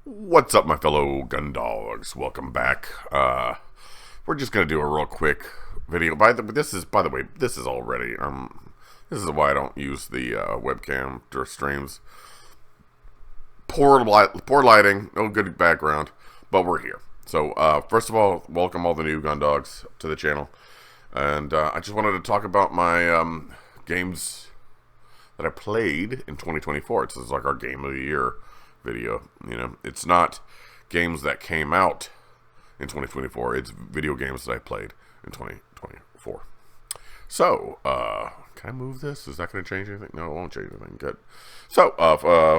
What's up, my fellow gun dogs? Welcome back. We're just gonna do a real quick video. By the way, this is already this is why I don't use the webcam or streams. Poor lighting, no good background, but we're here. So first of all, welcome all the new gun dogs to the channel, and I just wanted to talk about my games that I played in 2024. This is like our game of the year video. You know, it's not games that came out in 2024. It's video games that I played in 2024. So, can I move this? Is that going to change anything? No, it won't change anything. Good. So,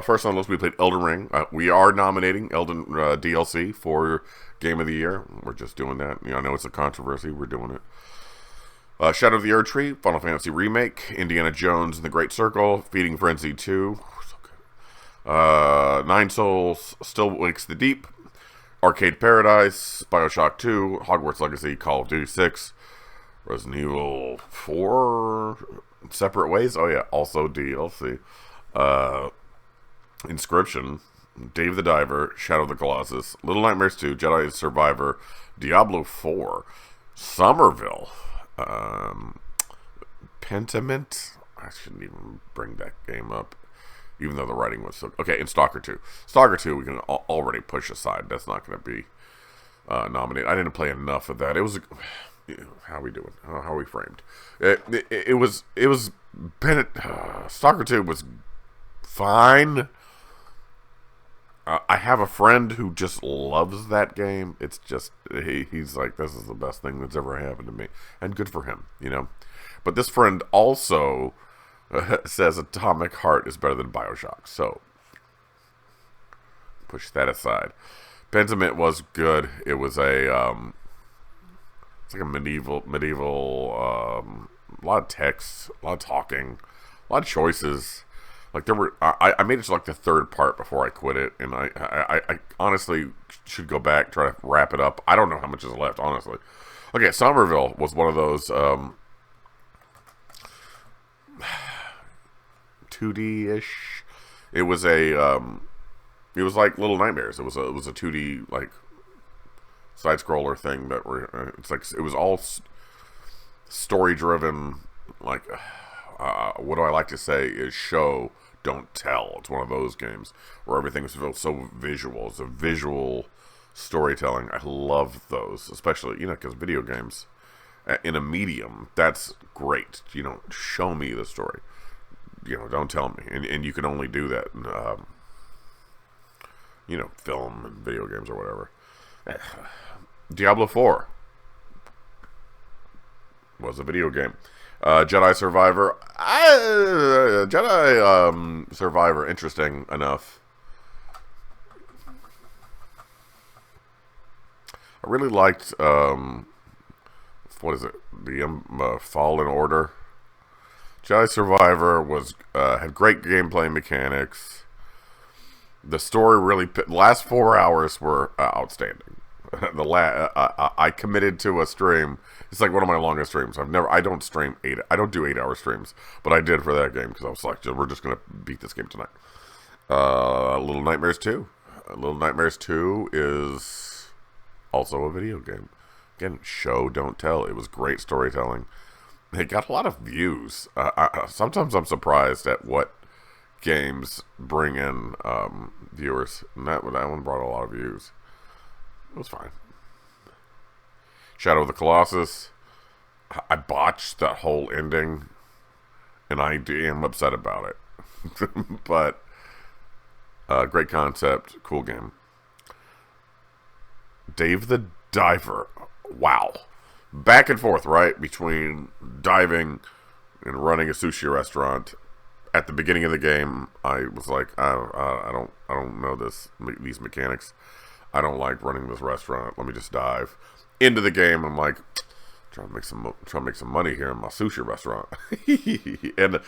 first on the list, we played Elden Ring. We are nominating Elden DLC for Game of the Year. We're just doing that. You know, I know it's a controversy. We're doing it. Shadow of the Erdtree, Final Fantasy Remake, Indiana Jones and the Great Circle, Feeding Frenzy 2, Nine Souls, Still Wakes the Deep, Arcade Paradise, Bioshock 2, Hogwarts Legacy, Call of Duty 6, Resident Evil 4, Separate Ways, oh yeah, also DLC, Inscription, Dave the Diver, Shadow of the Colossus, Little Nightmares 2, Jedi Survivor, Diablo 4, Somerville, Pentiment, I shouldn't even bring that game up, even though the writing was so... Okay, and Stalker 2. Stalker 2 we can already push aside. That's not going to be nominated. I didn't play enough of that. It was... how are we doing? How are we framed? It was... Stalker 2 was fine. I have a friend who just loves that game. It's just... He's like, this is the best thing that's ever happened to me. And good for him, you know? But this friend also... says Atomic Heart is better than Bioshock, so push that aside. Pentiment was good. It was a it's like a medieval a lot of text, a lot of talking, a lot of choices. Like there were, I made it to like the third part before I quit it, and I honestly should go back, try to wrap it up. I don't know how much is left, honestly. Okay, Somerville was one of those 2D-ish. It was it was like Little Nightmares. It was a 2D like side scroller thing that were it's like it was all story driven. Like what do I like to say is show don't tell. It's one of those games where everything is so visual. It's a visual storytelling. I love those, especially because video games in a medium that's great. Show me the story. Don't tell me. And you can only do that in, film and video games or whatever. Diablo 4 was a video game. Jedi Survivor. Jedi Survivor, interesting enough. I really liked, what is it? The Fallen Order. Jedi Survivor was had great gameplay mechanics. The story really... The last 4 hours were outstanding. I committed to a stream. It's like one of my longest streams. I don't stream 8. I don't do 8-hour streams, but I did for that game because I was like, we're just gonna beat this game tonight. Little Nightmares 2. Little Nightmares 2 is also a video game. Again, show don't tell. It was great storytelling. It got a lot of views. Sometimes I'm surprised at what games bring in viewers. And that one brought a lot of views. It was fine. Shadow of the Colossus. I botched that whole ending, and I am upset about it. But great concept, cool game. Dave the Diver. Wow. Back and forth, right, between diving and running a sushi restaurant. At the beginning of the game, I was like, I don't know these mechanics. I don't like running this restaurant. Let me just dive into the game. I'm like, trying to make some money here in my sushi restaurant. and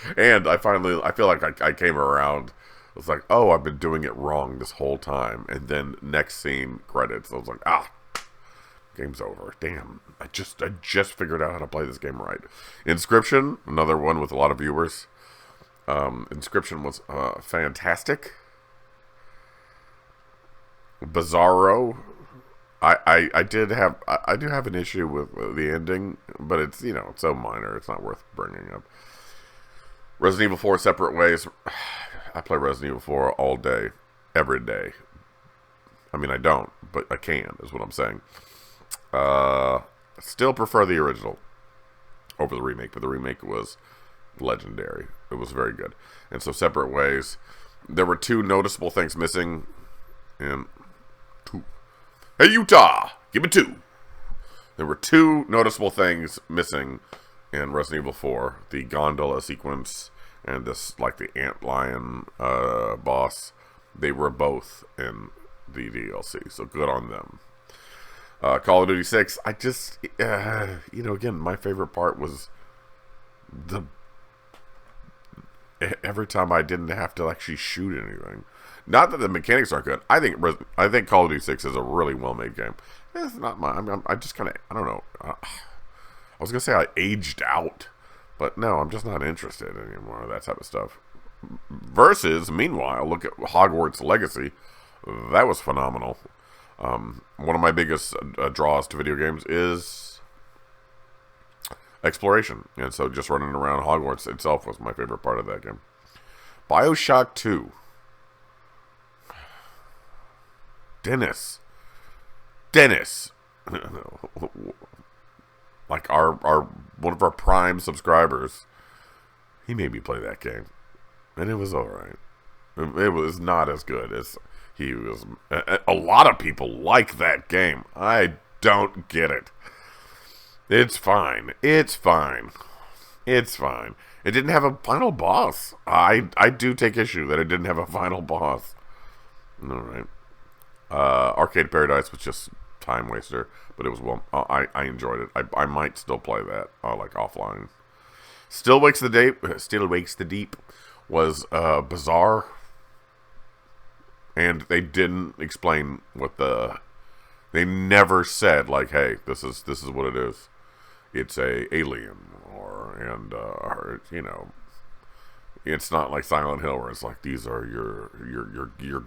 I feel like I came around. I was like, oh, I've been doing it wrong this whole time. And then next scene credits. I was like, game's over. Damn. I just figured out how to play this game right. Inscription, another one with a lot of viewers. Inscription was fantastic. Bizarro. I do have an issue with the ending, but it's it's so minor, it's not worth bringing up. Resident Evil 4 Separate Ways. I play Resident Evil 4 all day, every day. I mean, I don't, but I can, is what I'm saying. Still prefer the original over the remake, but the remake was legendary. It was very good. And so Separate Ways, there were two noticeable things missing in two. Hey, Utah, give me two. There were two noticeable things missing in Resident Evil 4. The gondola sequence and this, like, the antlion boss. They were both in the DLC, so good on them. Call of Duty 6, I just, again, my favorite part was every time I didn't have to actually shoot anything. Not that the mechanics aren't good. I think Call of Duty 6 is a really well-made game. It's not I just kind of, I don't know. I was going to say I aged out, but no, I'm just not interested anymore in that type of stuff. Versus, meanwhile, look at Hogwarts Legacy. That was phenomenal. One of my biggest draws to video games is exploration. And so just running around Hogwarts itself was my favorite part of that game. BioShock 2. Dennis. Like our one of our Prime subscribers. He made me play that game. And it was alright. It was not as good as he was. A lot of people like that game. I don't get it. It's fine. It didn't have a final boss. I do take issue that it didn't have a final boss. Alright. Arcade Paradise was just time waster, but it was I enjoyed it. I might still play that like offline. Still Wakes the Deep was bizarre, and they didn't explain they never said, like, hey, this is what it is. It's a alien, or it's not like Silent Hill where it's like, these are your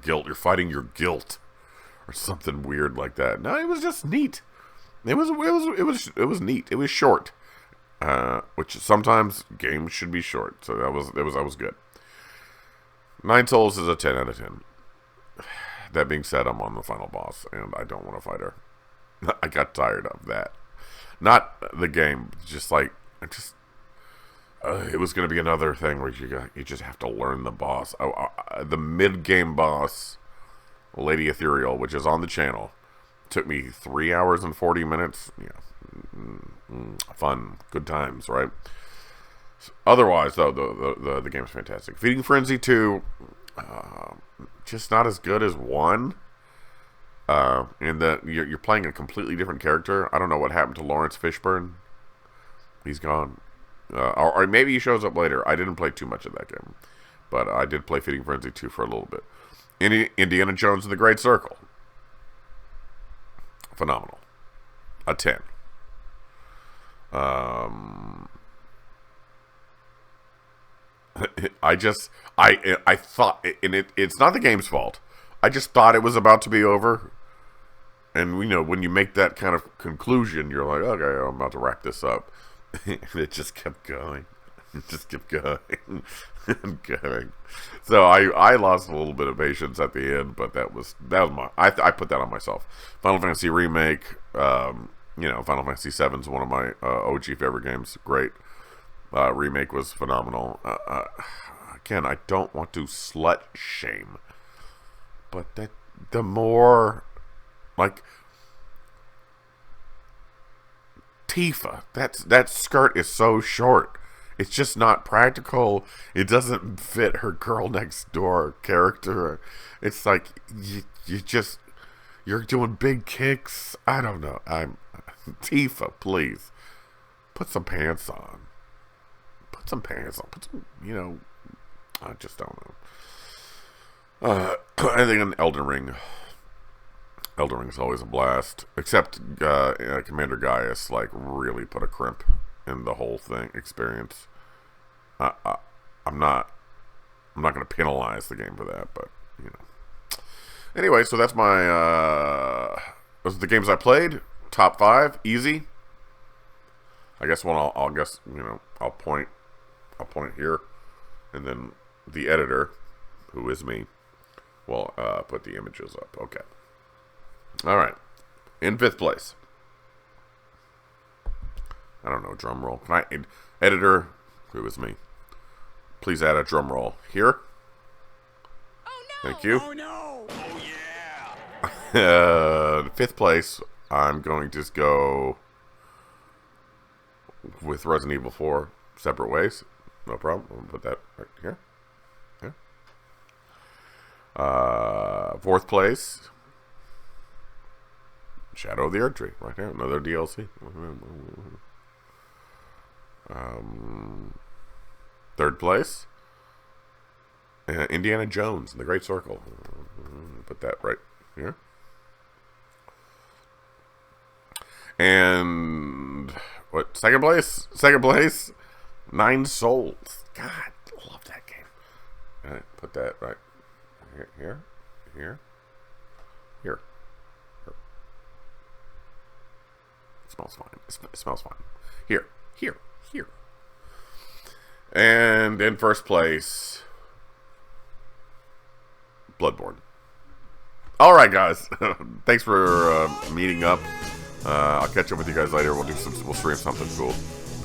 guilt. You're fighting your guilt, or something weird like that. No, it was just neat. It was neat. It was short, which sometimes games should be short. So that was good. Nine Souls is a 10 out of 10. That being said, I'm on the final boss, and I don't want to fight her. I got tired of that. Not the game, just like it was going to be another thing where you just have to learn the boss. The mid-game boss, Lady Ethereal, which is on the channel, took me 3 hours and 40 minutes. Yeah, fun, good times, right? Otherwise, though, the game's fantastic. Feeding Frenzy 2, just not as good as 1. In that you're playing a completely different character. I don't know what happened to Lawrence Fishburne. He's gone. Or maybe he shows up later. I didn't play too much of that game, but I did play Feeding Frenzy 2 for a little bit. Indiana Jones and the Great Circle. Phenomenal. A 10. I thought, and it's not the game's fault. I just thought it was about to be over. And, when you make that kind of conclusion, you're like, okay, I'm about to wrap this up. And it just kept going. It just kept going and going. So I lost a little bit of patience at the end, but that was I put that on myself. Final Fantasy Remake, Final Fantasy VII is one of my OG favorite games. Great. Remake was phenomenal. Again, I don't want to slut shame, but the more, like, Tifa, that skirt is so short. It's just not practical. It doesn't fit her girl next door character. It's like you're doing big kicks. I don't know. Tifa, please put some pants on. Put some, I just don't know. Anything in Elden Ring. Elden Ring is always a blast, except Commander Gaius really put a crimp in the whole experience. I'm not going to penalize the game for that, but Anyway, so that's my those are the games I played. Top 5, easy. I guess I'll guess I'll point here, and then the editor, who is me, will put the images up. Okay. All right. In 5th place. I don't know, drum roll. Can I, editor, who is me, please add a drum roll here. Oh no! Thank you. Oh no! Oh yeah! 5th place, I'm going to just go with Resident Evil 4, Separate Ways. No problem. I'll put that right here. Yeah. 4th place, Shadow of the Erdtree, right here. Another DLC. 3rd place, Indiana Jones and the Great Circle. Put that right here. And what? 2nd place? 2nd place, Nine Souls. God, I love that game. All right, put that right here. It smells fine. It smells fine. Here. And in 1st place, Bloodborne. All right, guys. Thanks for meeting up. I'll catch up with you guys later. We'll stream something cool.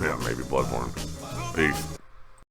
Yeah, maybe Bloodborne. Peace.